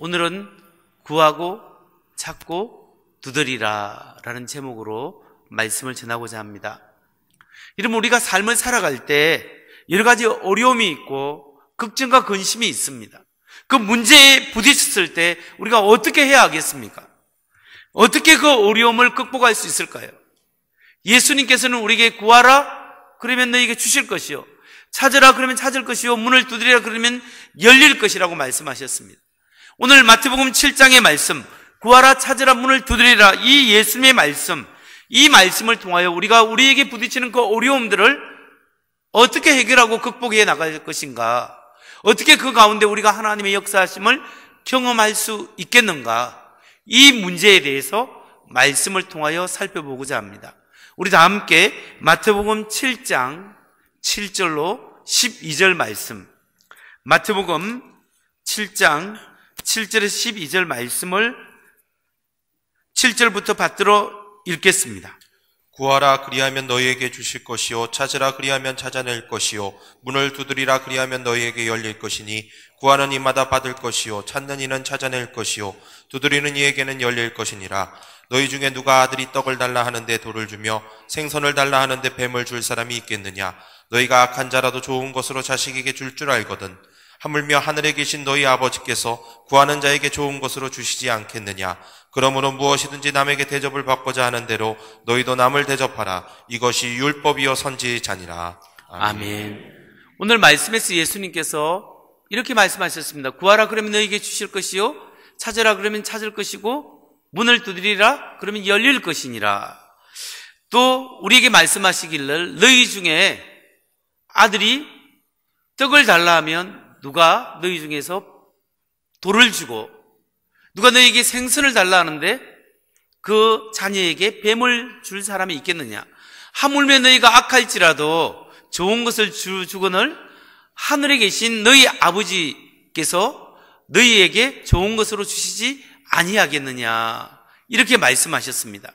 오늘은 구하고 찾고 두드리라 라는 제목으로 말씀을 전하고자 합니다. 이러면 우리가 삶을 살아갈 때 여러 가지 어려움이 있고 걱정과 근심이 있습니다. 그 문제에 부딪혔을 때 우리가 어떻게 해야 하겠습니까? 어떻게 그 어려움을 극복할 수 있을까요? 예수님께서는 우리에게 구하라 그러면 너희에게 주실 것이요, 찾으라 그러면 찾을 것이요, 문을 두드리라 그러면 열릴 것이라고 말씀하셨습니다. 오늘 마태복음 7장의 말씀, 구하라 찾으라 문을 두드리라, 이 예수님의 말씀, 이 말씀을 통하여 우리가 우리에게 부딪히는 그 어려움들을 어떻게 해결하고 극복해 나갈 것인가, 어떻게 그 가운데 우리가 하나님의 역사하심을 경험할 수 있겠는가, 이 문제에 대해서 말씀을 통하여 살펴보고자 합니다. 우리 다 함께 마태복음 7장 7절로 12절 말씀, 마태복음 7장 7절에서 12절 말씀을 7절부터 받들어 읽겠습니다. 구하라 그리하면 너희에게 주실 것이요, 찾으라 그리하면 찾아낼 것이요, 문을 두드리라 그리하면 너희에게 열릴 것이니 구하는 이마다 받을 것이요, 찾는 이는 찾아낼 것이요, 두드리는 이에게는 열릴 것이니라. 너희 중에 누가 아들이 떡을 달라 하는데 돌을 주며 생선을 달라 하는데 뱀을 줄 사람이 있겠느냐? 너희가 악한 자라도 좋은 것으로 자식에게 줄 줄 알거든 하물며 하늘에 계신 너희 아버지께서 구하는 자에게 좋은 것으로 주시지 않겠느냐? 그러므로 무엇이든지 남에게 대접을 받고자 하는 대로 너희도 남을 대접하라. 이것이 율법이요 선지자니라. 아멘. 오늘 말씀에서 예수님께서 이렇게 말씀하셨습니다. 구하라 그러면 너희에게 주실 것이요, 찾으라 그러면 찾을 것이고, 문을 두드리라 그러면 열릴 것이니라. 또 우리에게 말씀하시기를 너희 중에 아들이 떡을 달라 하면 누가 너희 중에서 돌을 주고, 누가 너희에게 생선을 달라 하는데 그 자녀에게 뱀을 줄 사람이 있겠느냐? 하물며 너희가 악할지라도 좋은 것을 주거늘 하늘에 계신 너희 아버지께서 너희에게 좋은 것으로 주시지 아니하겠느냐, 이렇게 말씀하셨습니다.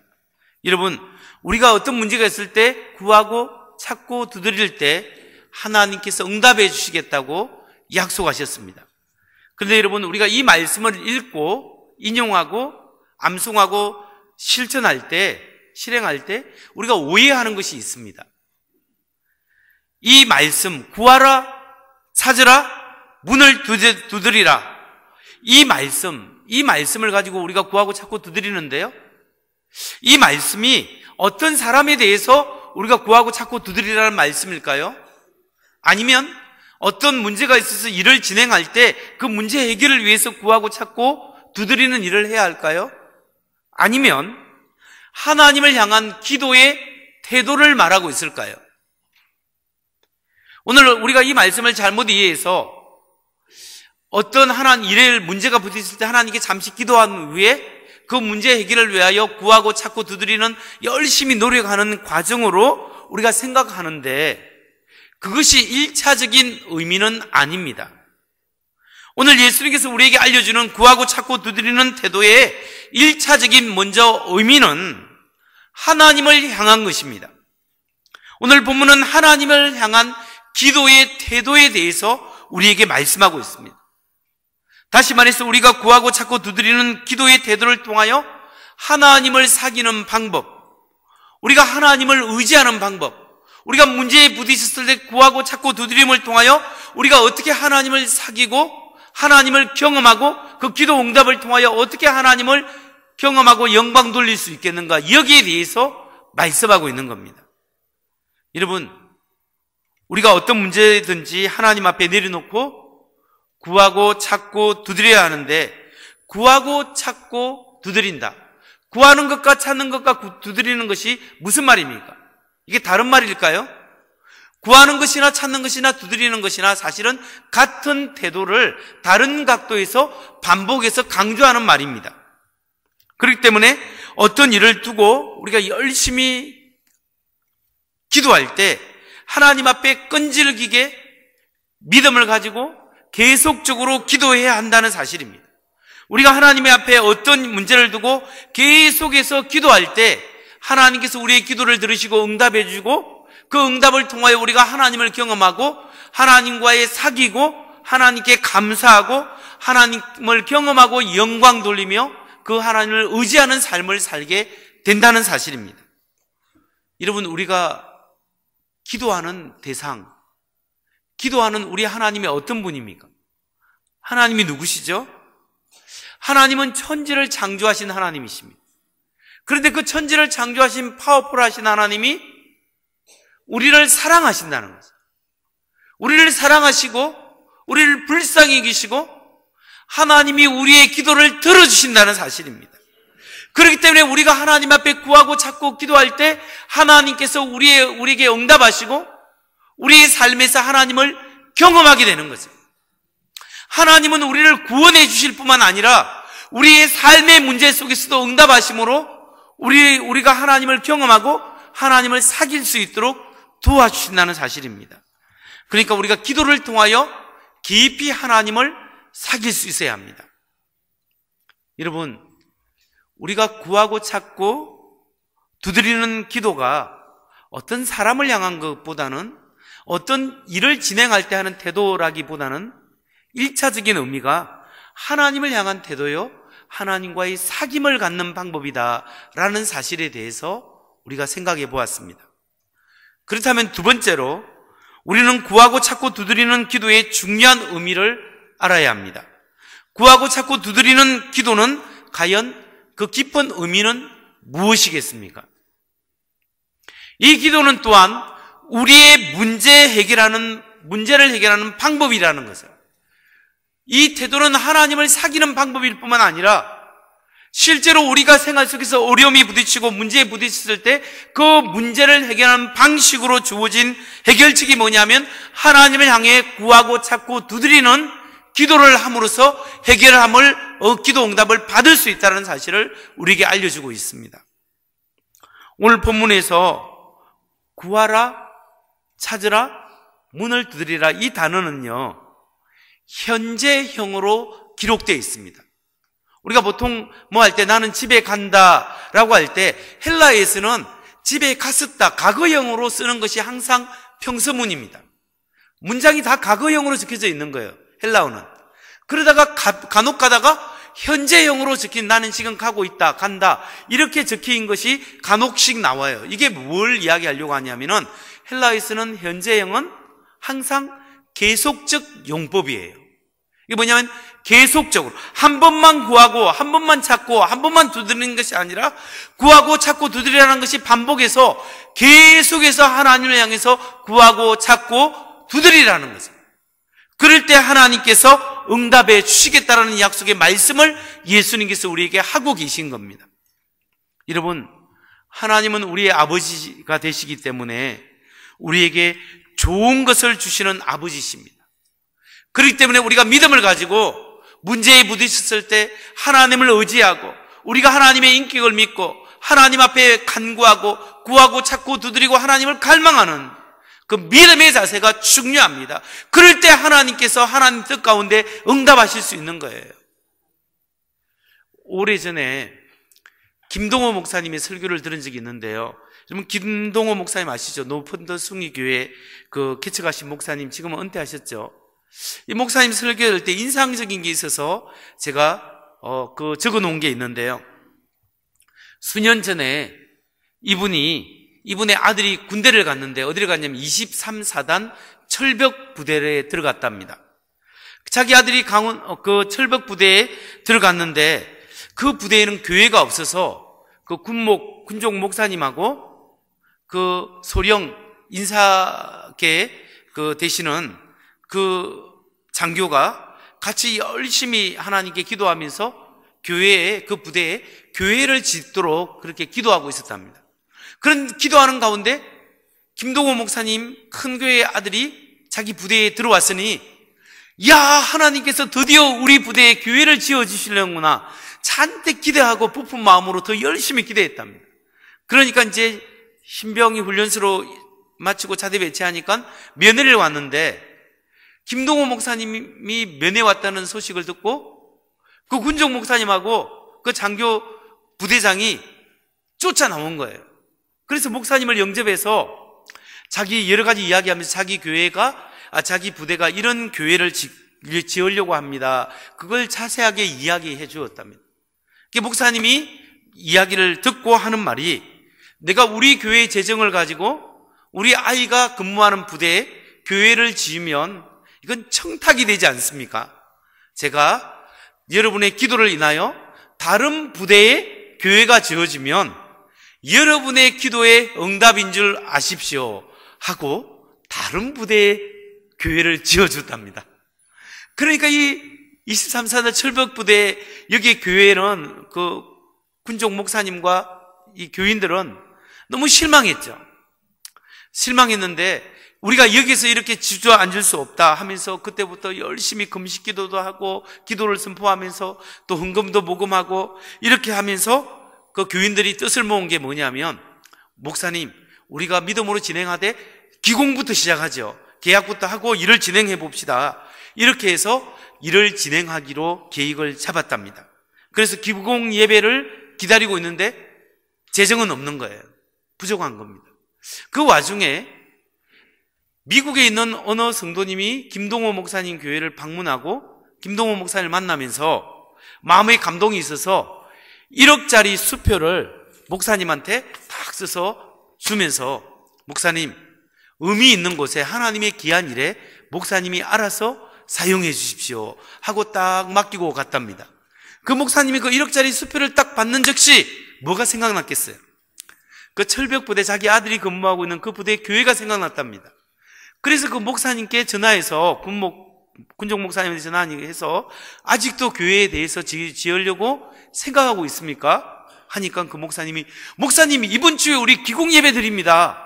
여러분, 우리가 어떤 문제가 있을 때 구하고 찾고 두드릴 때 하나님께서 응답해 주시겠다고 약속하셨습니다. 그런데 여러분, 우리가 이 말씀을 읽고 인용하고 암송하고 실천할 때, 실행할 때 우리가 오해하는 것이 있습니다. 이 말씀, 구하라 찾으라 문을 두드리라, 이 말씀을 가지고 우리가 구하고 찾고 두드리는데요, 이 말씀이 어떤 사람에 대해서 우리가 구하고 찾고 두드리라는 말씀일까요? 아니면 어떤 문제가 있어서 일을 진행할 때 그 문제 해결을 위해서 구하고 찾고 두드리는 일을 해야 할까요? 아니면 하나님을 향한 기도의 태도를 말하고 있을까요? 오늘 우리가 이 말씀을 잘못 이해해서 어떤 하나님 일에 문제가 부딪힐 때 하나님께 잠시 기도한 후에 그 문제 해결을 위하여 구하고 찾고 두드리는 열심히 노력하는 과정으로 우리가 생각하는데, 그것이 1차적인 의미는 아닙니다. 오늘 예수님께서 우리에게 알려주는 구하고 찾고 두드리는 태도의 1차적인 먼저 의미는 하나님을 향한 것입니다. 오늘 본문은 하나님을 향한 기도의 태도에 대해서 우리에게 말씀하고 있습니다. 다시 말해서 우리가 구하고 찾고 두드리는 기도의 태도를 통하여 하나님을 사귀는 방법, 우리가 하나님을 의지하는 방법, 우리가 문제에 부딪혔을 때 구하고 찾고 두드림을 통하여 우리가 어떻게 하나님을 사귀고 하나님을 경험하고 그 기도 응답을 통하여 어떻게 하나님을 경험하고 영광 돌릴 수 있겠는가, 여기에 대해서 말씀하고 있는 겁니다. 여러분, 우리가 어떤 문제든지 하나님 앞에 내려놓고 구하고 찾고 두드려야 하는데, 구하고 찾고 두드린다, 구하는 것과 찾는 것과 두드리는 것이 무슨 말입니까? 이게 다른 말일까요? 구하는 것이나 찾는 것이나 두드리는 것이나 사실은 같은 태도를 다른 각도에서 반복해서 강조하는 말입니다. 그렇기 때문에 어떤 일을 두고 우리가 열심히 기도할 때 하나님 앞에 끈질기게 믿음을 가지고 계속적으로 기도해야 한다는 사실입니다. 우리가 하나님의 앞에 어떤 문제를 두고 계속해서 기도할 때 하나님께서 우리의 기도를 들으시고 응답해 주시고, 그 응답을 통하여 우리가 하나님을 경험하고 하나님과의 사귀고 하나님께 감사하고 하나님을 경험하고 영광 돌리며 그 하나님을 의지하는 삶을 살게 된다는 사실입니다. 여러분, 우리가 기도하는 대상, 기도하는 우리 하나님이 어떤 분입니까? 하나님이 누구시죠? 하나님은 천지를 창조하신 하나님이십니다. 그런데 그 천지를 창조하신 파워풀하신 하나님이 우리를 사랑하신다는 거죠. 우리를 사랑하시고 우리를 불쌍히 여기시고 하나님이 우리의 기도를 들어주신다는 사실입니다. 그렇기 때문에 우리가 하나님 앞에 구하고 찾고 기도할 때 하나님께서 우리에게 응답하시고 우리의 삶에서 하나님을 경험하게 되는 거죠. 하나님은 우리를 구원해 주실 뿐만 아니라 우리의 삶의 문제 속에서도 응답하심으로 우리가 하나님을 경험하고 하나님을 사귈 수 있도록 도와주신다는 사실입니다. 그러니까 우리가 기도를 통하여 깊이 하나님을 사귈 수 있어야 합니다. 여러분, 우리가 구하고 찾고 두드리는 기도가 어떤 사람을 향한 것보다는 어떤 일을 진행할 때 하는 태도라기보다는 1차적인 의미가 하나님을 향한 태도요, 하나님과의 사귐을 갖는 방법이다라는 사실에 대해서 우리가 생각해 보았습니다. 그렇다면 두 번째로 우리는 구하고 찾고 두드리는 기도의 중요한 의미를 알아야 합니다. 구하고 찾고 두드리는 기도는 과연 그 깊은 의미는 무엇이겠습니까? 이 기도는 또한 우리의 문제를 해결하는 방법이라는 것을, 이 태도는 하나님을 사귀는 방법일 뿐만 아니라 실제로 우리가 생활 속에서 어려움이 부딪히고 문제에 부딪혔을 때 그 문제를 해결하는 방식으로 주어진 해결책이 뭐냐면 하나님을 향해 구하고 찾고 두드리는 기도를 함으로써 해결함을, 기도 응답을 받을 수 있다는 사실을 우리에게 알려주고 있습니다. 오늘 본문에서 구하라, 찾으라, 문을 두드리라, 이 단어는요 현재형으로 기록되어 있습니다. 우리가 보통 뭐 할 때 나는 집에 간다 라고 할 때 헬라에서는 집에 갔었다, 과거형으로 쓰는 것이 항상 평서문입니다. 문장이 다 과거형으로 적혀져 있는 거예요, 헬라어는. 그러다가 간혹 가다가 현재형으로 적힌 나는 지금 가고 있다, 간다, 이렇게 적힌 것이 간혹씩 나와요. 이게 뭘 이야기하려고 하냐면은 헬라에서는 현재형은 항상 계속적 용법이에요. 이게 뭐냐면 계속적으로 한 번만 구하고 한 번만 찾고 한 번만 두드리는 것이 아니라 구하고 찾고 두드리라는 것이 반복해서 계속해서 하나님을 향해서 구하고 찾고 두드리라는 거죠. 그럴 때 하나님께서 응답해 주시겠다라는 약속의 말씀을 예수님께서 우리에게 하고 계신 겁니다. 여러분, 하나님은 우리의 아버지가 되시기 때문에 우리에게 좋은 것을 주시는 아버지십니다. 그렇기 때문에 우리가 믿음을 가지고 문제에 부딪혔을 때 하나님을 의지하고 우리가 하나님의 인격을 믿고 하나님 앞에 간구하고 구하고 찾고 두드리고 하나님을 갈망하는 그 믿음의 자세가 중요합니다. 그럴 때 하나님께서 하나님 뜻 가운데 응답하실 수 있는 거예요. 오래전에 김동호 목사님의 설교를 들은 적이 있는데요. 여러분, 김동호 목사님 아시죠? 노펀더 숭이교회 그 개척하신 목사님, 지금은 은퇴하셨죠. 이 목사님 설교할 때 인상적인 게 있어서 제가 적어 놓은 게 있는데요. 수년 전에 이분의 아들이 군대를 갔는데 어디를 갔냐면 23사단 철벽 부대에 들어갔답니다. 자기 아들이 그 철벽 부대에 들어갔는데 그 부대에는 교회가 없어서 그 군종 목사님하고 그 소령 인사계 그 되시는 그 장교가 같이 열심히 하나님께 기도하면서 교회에, 그 부대에 교회를 짓도록 그렇게 기도하고 있었답니다. 그런 기도하는 가운데 김동호 목사님 큰 교회의 아들이 자기 부대에 들어왔으니, 야, 하나님께서 드디어 우리 부대에 교회를 지어주시려는구나, 잔뜩 기대하고 부푼 마음으로 더 열심히 기대했답니다. 그러니까 이제 신병이 훈련소로 마치고 자대 배치하니까 면회를 왔는데 김동호 목사님이 면회 왔다는 소식을 듣고 그 군종 목사님하고 그 장교 부대장이 쫓아나온 거예요. 그래서 목사님을 영접해서 자기 여러 가지 이야기하면서 자기 부대가 이런 교회를 지으려고 합니다. 그걸 자세하게 이야기해 주었답니다. 목사님이 이야기를 듣고 하는 말이, 내가 우리 교회의 재정을 가지고 우리 아이가 근무하는 부대에 교회를 지으면 이건 청탁이 되지 않습니까? 제가 여러분의 기도를 인하여 다른 부대에 교회가 지어지면 여러분의 기도의 응답인 줄 아십시오 하고 다른 부대에 교회를 지어줬답니다. 그러니까 이 23사단 철벽부대, 여기 교회는 그 군종 목사님과 이 교인들은 너무 실망했죠. 실망했는데 우리가 여기서 이렇게 주저앉을 수 없다 하면서 그때부터 열심히 금식 기도도 하고 기도를 선포하면서 또 헌금도 모금하고 이렇게 하면서 그 교인들이 뜻을 모은 게 뭐냐면, 목사님, 우리가 믿음으로 진행하되 기공부터 시작하죠. 계약부터 하고 일을 진행해 봅시다. 이렇게 해서 일을 진행하기로 계획을 잡았답니다. 그래서 기공 예배를 기다리고 있는데 재정은 없는 거예요. 부족한 겁니다. 그 와중에 미국에 있는 어느 성도님이 김동호 목사님 교회를 방문하고 김동호 목사님을 만나면서 마음의 감동이 있어서 1억짜리 수표를 목사님한테 딱 써서 주면서, 목사님, 의미 있는 곳에 하나님의 귀한 일에 목사님이 알아서 사용해 주십시오 하고 딱 맡기고 갔답니다. 그 목사님이 그 1억짜리 수표를 딱 받는 즉시 뭐가 생각났겠어요? 그 철벽부대, 자기 아들이 근무하고 있는 그 부대의 교회가 생각났답니다. 그래서 그 목사님께 전화해서, 군종 목사님한테 전화해서 아직도 교회에 대해서 지으려고 생각하고 있습니까? 하니까 그 목사님이 이번 주에 우리 기공 예배 드립니다.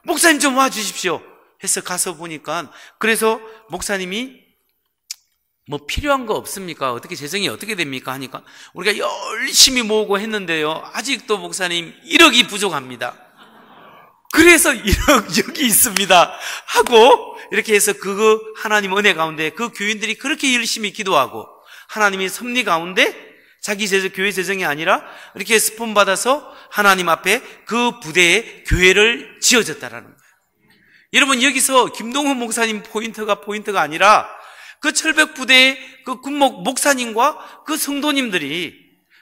목사님 좀 와주십시오 해서 가서 보니까, 그래서 목사님이 뭐 필요한 거 없습니까? 어떻게 재정이 어떻게 됩니까? 하니까 우리가 열심히 모으고 했는데요, 아직도 목사님 1억이 부족합니다. 그래서 1억 여기 있습니다 하고 이렇게 해서 그 하나님 은혜 가운데 그 교인들이 그렇게 열심히 기도하고 하나님이 섭리 가운데 자기 교회 재정이 아니라 이렇게 스폰 받아서 하나님 앞에 그 부대에 교회를 지어졌다라는 거예요. 여러분, 여기서 김동훈 목사님 포인트가 아니라 그 철벽 부대의 그 군목 목사님과 그 성도님들이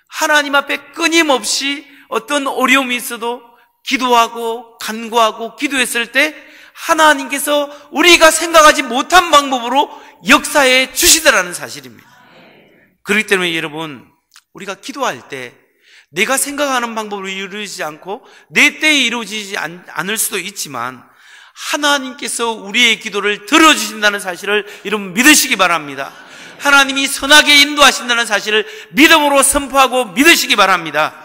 하나님 앞에 끊임없이 어떤 어려움이 있어도 기도하고 간구하고 기도했을 때 하나님께서 우리가 생각하지 못한 방법으로 역사해 주시더라는 사실입니다. 그렇기 때문에 여러분, 우리가 기도할 때 내가 생각하는 방법으로 이루어지지 않고 내 때에 이루어지지 않을 수도 있지만 하나님께서 우리의 기도를 들어주신다는 사실을 여러분 믿으시기 바랍니다. 하나님이 선하게 인도하신다는 사실을 믿음으로 선포하고 믿으시기 바랍니다.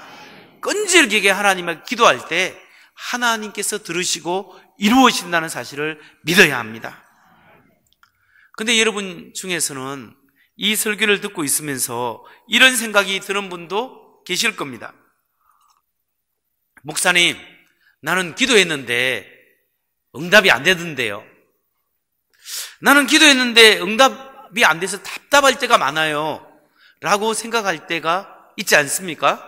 끈질기게 하나님을 기도할 때 하나님께서 들으시고 이루어진다는 사실을 믿어야 합니다. 근데 여러분 중에서는 이 설교를 듣고 있으면서 이런 생각이 드는 분도 계실 겁니다. 목사님, 나는 기도했는데 응답이 안 되던데요. 나는 기도했는데 응답이 안 돼서 답답할 때가 많아요 라고 생각할 때가 있지 않습니까?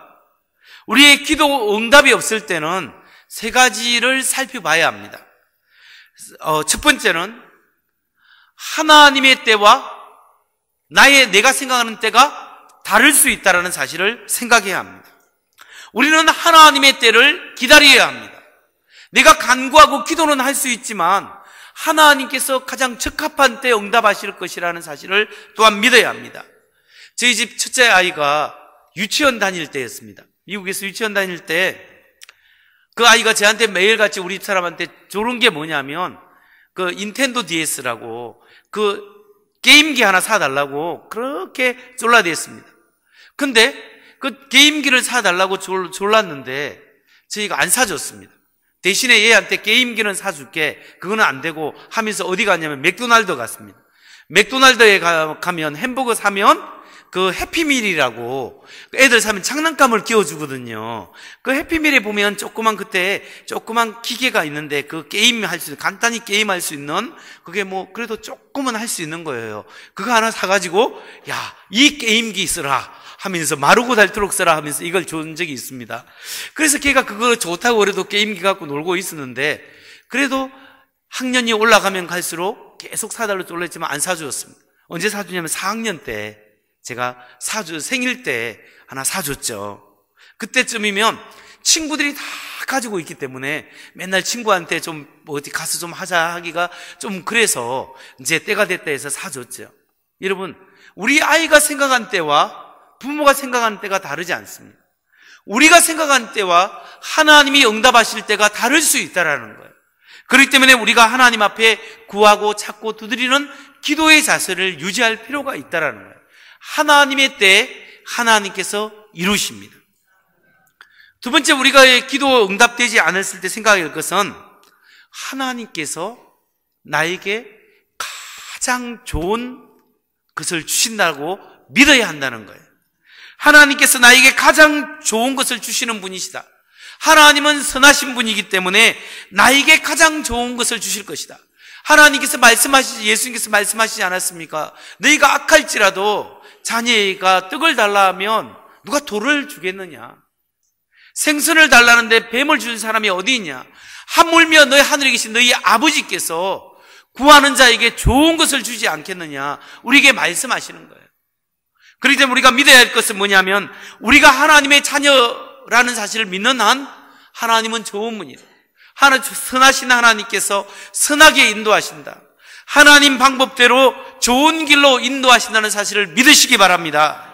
우리의 기도 응답이 없을 때는 세 가지를 살펴봐야 합니다. 첫 번째는 하나님의 때와 내가 생각하는 때가 다를 수 있다는 사실을 생각해야 합니다. 우리는 하나님의 때를 기다려야 합니다. 내가 간구하고 기도는 할 수 있지만 하나님께서 가장 적합한 때 응답하실 것이라는 사실을 또한 믿어야 합니다. 저희 집 첫째 아이가 유치원 다닐 때였습니다. 미국에서 유치원 다닐 때 그 아이가 저한테 매일같이 우리 집 사람한테 조른 게 뭐냐면 그 닌텐도 DS라고 그 게임기 하나 사달라고 그렇게 졸라댔습니다. 근데 그 게임기를 사달라고 졸랐는데 저희가 안 사줬습니다. 대신에 얘한테 게임기는 사줄게, 그거는 안 되고 하면서 어디 갔냐면 맥도날드 갔습니다. 맥도날드에 가면 햄버거 사면 그 해피밀이라고 애들 사면 장난감을 끼워주거든요. 그 해피밀에 보면 조그만 기계가 있는데 그 게임 할 수 있는, 간단히 게임할 수 있는 그게 뭐 그래도 조금은 할 수 있는 거예요. 그거 하나 사가지고 야, 이 게임기 쓰라 하면서 마르고 닳도록 쓰라 하면서 이걸 준 적이 있습니다. 그래서 걔가 그거 좋다고 그래도 게임기 갖고 놀고 있었는데 그래도 학년이 올라가면 갈수록 계속 사달라고 졸랐지만 안 사주었습니다. 언제 사주냐면 4학년 때 제가 생일 때 하나 사줬죠. 그때쯤이면 친구들이 다 가지고 있기 때문에 맨날 친구한테 좀 어디 가서 좀 하자 하기가 좀 그래서 이제 때가 됐다 해서 사줬죠. 여러분, 우리 아이가 생각한 때와 부모가 생각한 때가 다르지 않습니다. 우리가 생각한 때와 하나님이 응답하실 때가 다를 수 있다는 거예요. 그렇기 때문에 우리가 하나님 앞에 구하고 찾고 두드리는 기도의 자세를 유지할 필요가 있다는 거예요. 하나님의 때에 하나님께서 이루십니다. 두 번째, 우리가 기도 응답되지 않았을 때 생각해야 할 것은 하나님께서 나에게 가장 좋은 것을 주신다고 믿어야 한다는 거예요. 하나님께서 나에게 가장 좋은 것을 주시는 분이시다. 하나님은 선하신 분이기 때문에 나에게 가장 좋은 것을 주실 것이다. 하나님께서 예수님께서 말씀하시지 않았습니까? 너희가 악할지라도 자녀가 떡을 달라 하면 누가 돌을 주겠느냐? 생선을 달라는데 뱀을 주는 사람이 어디 있냐? 하물며 너희 하늘에 계신 너희 아버지께서 구하는 자에게 좋은 것을 주지 않겠느냐? 우리에게 말씀하시는 거예요. 그렇기 때문에 우리가 믿어야 할 것은 뭐냐면 우리가 하나님의 자녀라는 사실을 믿는 한 하나님은 좋은 분이다. 선하신 하나님께서 선하게 인도하신다. 하나님 방법대로 좋은 길로 인도하신다는 사실을 믿으시기 바랍니다.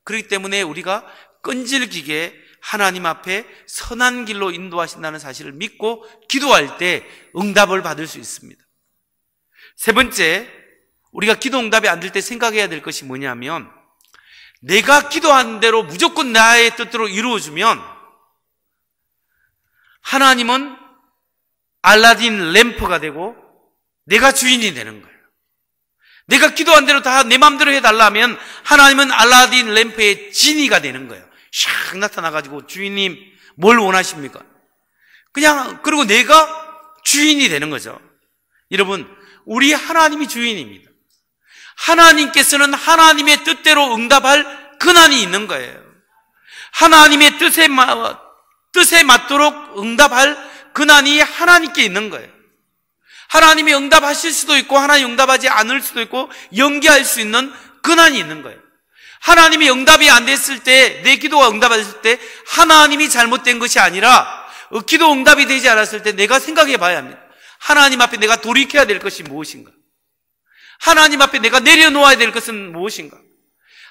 그렇기 때문에 우리가 끈질기게 하나님 앞에 선한 길로 인도하신다는 사실을 믿고 기도할 때 응답을 받을 수 있습니다. 세 번째, 우리가 기도 응답이 안 될 때 생각해야 될 것이 뭐냐면 내가 기도한 대로 무조건 나의 뜻대로 이루어주면 하나님은 알라딘 램프가 되고 내가 주인이 되는 거예요. 내가 기도한 대로 다 내 마음대로 해달라면 하나님은 알라딘 램프의 지니가 되는 거예요. 샥 나타나가지고 주인님 뭘 원하십니까? 그리고 내가 주인이 되는 거죠. 여러분, 우리 하나님이 주인입니다. 하나님께서는 하나님의 뜻대로 응답할 권한이 있는 거예요. 하나님의 뜻에 맞도록 응답할 권한이 하나님께 있는 거예요. 하나님이 응답하실 수도 있고 하나님 응답하지 않을 수도 있고 연기할 수 있는 권한이 있는 거예요. 하나님이 응답이 안 됐을 때, 내 기도가 응답했을 때 하나님이 잘못된 것이 아니라 기도 응답이 되지 않았을 때 내가 생각해 봐야 합니다. 하나님 앞에 내가 돌이켜야 될 것이 무엇인가? 하나님 앞에 내가 내려놓아야 될 것은 무엇인가?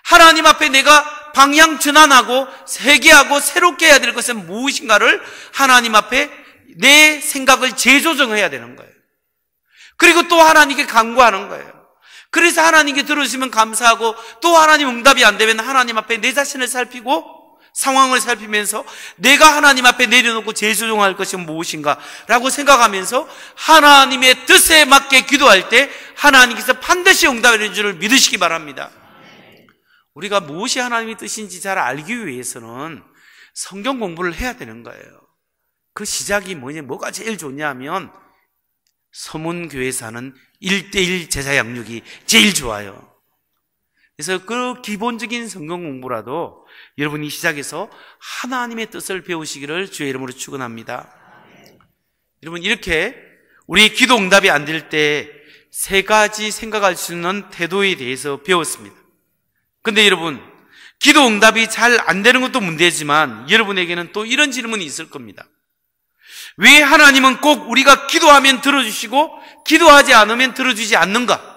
하나님 앞에 내가 방향 전환하고 회개하고 새롭게 해야 될 것은 무엇인가를 하나님 앞에 내 생각을 재조정해야 되는 거예요. 그리고 또 하나님께 간구하는 거예요. 그래서 하나님께 들어주시면 감사하고 또 하나님 응답이 안 되면 하나님 앞에 내 자신을 살피고 상황을 살피면서 내가 하나님 앞에 내려놓고 재조정할 것이 무엇인가 라고 생각하면서 하나님의 뜻에 맞게 기도할 때 하나님께서 반드시 응답해 줄을 믿으시기 바랍니다. 우리가 무엇이 하나님의 뜻인지 잘 알기 위해서는 성경 공부를 해야 되는 거예요. 그 시작이 뭐가 제일 좋냐 하면 서문교회에서 하는 1:1 제자 양육이 제일 좋아요. 그래서 그 기본적인 성경 공부라도 여러분이 시작해서 하나님의 뜻을 배우시기를 주의 이름으로 축원합니다. 여러분, 이렇게 우리 기도 응답이 안 될 때 세 가지 생각할 수 있는 태도에 대해서 배웠습니다. 근데 여러분, 기도 응답이 잘 안 되는 것도 문제지만 여러분에게는 또 이런 질문이 있을 겁니다. 왜 하나님은 꼭 우리가 기도하면 들어주시고 기도하지 않으면 들어주지 않는가?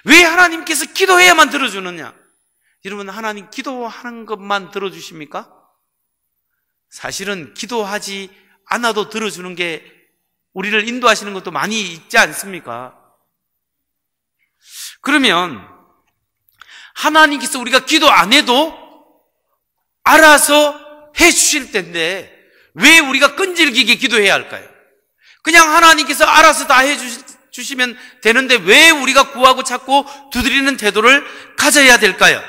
왜 하나님께서 기도해야만 들어주느냐? 여러분, 하나님 기도하는 것만 들어주십니까? 사실은 기도하지 않아도 들어주는 게 우리를 인도하시는 것도 많이 있지 않습니까? 그러면 하나님께서 우리가 기도 안 해도 알아서 해주실 텐데 왜 우리가 끈질기게 기도해야 할까요? 그냥 하나님께서 알아서 다 해주시면 되는데 왜 우리가 구하고 찾고 두드리는 태도를 가져야 될까요?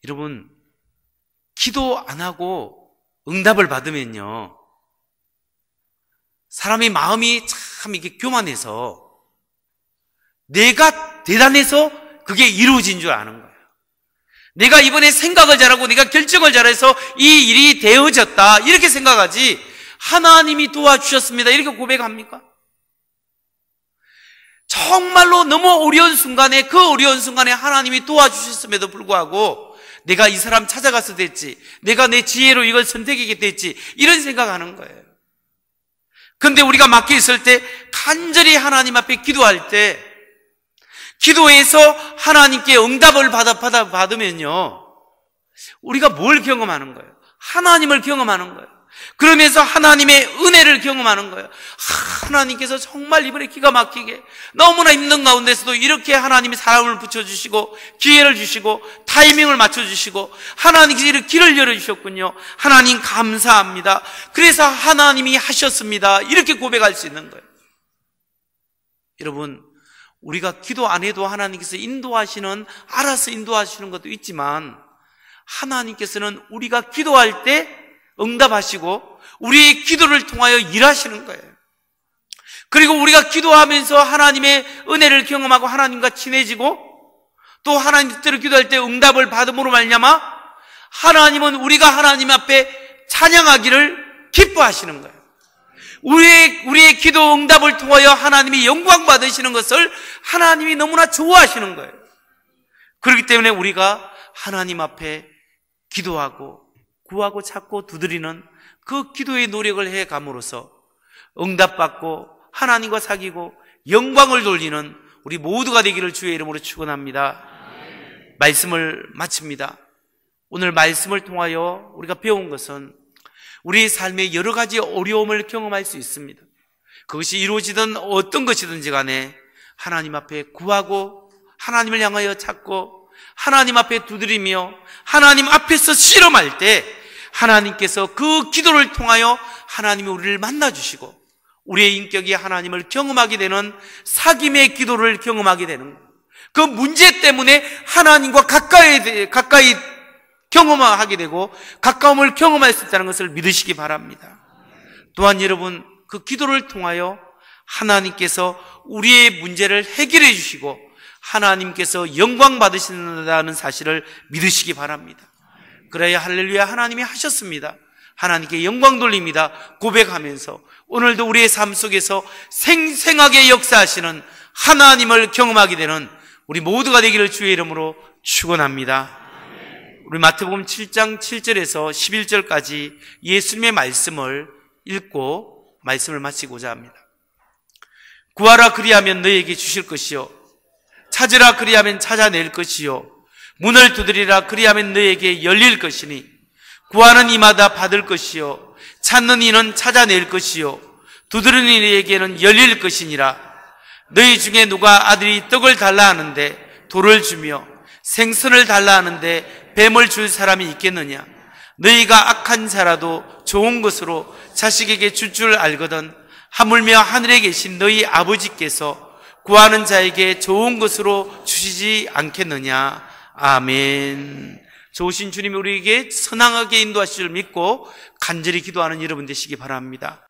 여러분, 기도 안 하고 응답을 받으면요, 사람의 마음이 참 이게 교만해서 내가 대단해서 그게 이루어진 줄 아는 거예요. 내가 이번에 생각을 잘하고 내가 결정을 잘해서 이 일이 되어졌다 이렇게 생각하지 하나님이 도와주셨습니다 이렇게 고백합니까? 정말로 너무 어려운 순간에, 그 어려운 순간에 하나님이 도와주셨음에도 불구하고 내가 이 사람 찾아가서 됐지, 내가 내 지혜로 이걸 선택하게 됐지, 이런 생각하는 거예요. 근데 우리가 막혀 있을 때 간절히 하나님 앞에 기도할 때, 기도해서 하나님께 응답을 받으면요, 우리가 뭘 경험하는 거예요? 하나님을 경험하는 거예요. 그러면서 하나님의 은혜를 경험하는 거예요. 하나님께서 정말 이번에 기가 막히게 너무나 힘든 가운데서도 이렇게 하나님이 사람을 붙여주시고 기회를 주시고 타이밍을 맞춰주시고 하나님께서 이렇게 길을 열어주셨군요. 하나님 감사합니다. 그래서 하나님이 하셨습니다. 이렇게 고백할 수 있는 거예요. 여러분, 우리가 기도 안 해도 하나님께서 알아서 인도하시는 것도 있지만, 하나님께서는 우리가 기도할 때 응답하시고 우리의 기도를 통하여 일하시는 거예요. 그리고 우리가 기도하면서 하나님의 은혜를 경험하고 하나님과 친해지고, 또 하나님 뜻대로 기도할 때 응답을 받음으로 말미암아 하나님은 우리가 하나님 앞에 찬양하기를 기뻐하시는 거예요. 우리의 기도 응답을 통하여 하나님이 영광 받으시는 것을 하나님이 너무나 좋아하시는 거예요. 그렇기 때문에 우리가 하나님 앞에 기도하고 구하고 찾고 두드리는 그 기도의 노력을 해 감으로써 응답받고 하나님과 사귀고 영광을 돌리는 우리 모두가 되기를 주의 이름으로 축원합니다. 말씀을 마칩니다. 오늘 말씀을 통하여 우리가 배운 것은 우리의 삶에 여러 가지 어려움을 경험할 수 있습니다. 그것이 이루어지든 어떤 것이든지 간에 하나님 앞에 구하고 하나님을 향하여 찾고 하나님 앞에 두드리며 하나님 앞에서 실험할 때 하나님께서 그 기도를 통하여 하나님이 우리를 만나주시고 우리의 인격이 하나님을 경험하게 되는 사귐의 기도를 경험하게 되는 거예요. 그 문제 때문에 하나님과 가까이 경험하게 되고 가까움을 경험할 수 있다는 것을 믿으시기 바랍니다. 또한 여러분, 그 기도를 통하여 하나님께서 우리의 문제를 해결해 주시고 하나님께서 영광 받으신다는 사실을 믿으시기 바랍니다. 그래야 할렐루야, 하나님이 하셨습니다, 하나님께 영광 돌립니다 고백하면서 오늘도 우리의 삶 속에서 생생하게 역사하시는 하나님을 경험하게 되는 우리 모두가 되기를 주의 이름으로 축원합니다. 우리 마태복음 7장 7절에서 11절까지 예수님의 말씀을 읽고 말씀을 마치고자 합니다. 구하라 그리하면 너희에게 주실 것이요, 찾으라 그리하면 찾아낼 것이요, 문을 두드리라 그리하면 너희에게 열릴 것이니 구하는 이마다 받을 것이요, 찾는 이는 찾아낼 것이요, 두드리는 이에게는 열릴 것이니라. 너희 중에 누가 아들이 떡을 달라 하는데 돌을 주며 생선을 달라 하는데 뱀을 줄 사람이 있겠느냐? 너희가 악한 자라도 좋은 것으로 자식에게 줄 줄 알거든 하물며 하늘에 계신 너희 아버지께서 구하는 자에게 좋은 것으로 주시지 않겠느냐? 아멘. 좋으신 주님이 우리에게 선항하게 인도하실 줄 믿고 간절히 기도하는 여러분 되시기 바랍니다.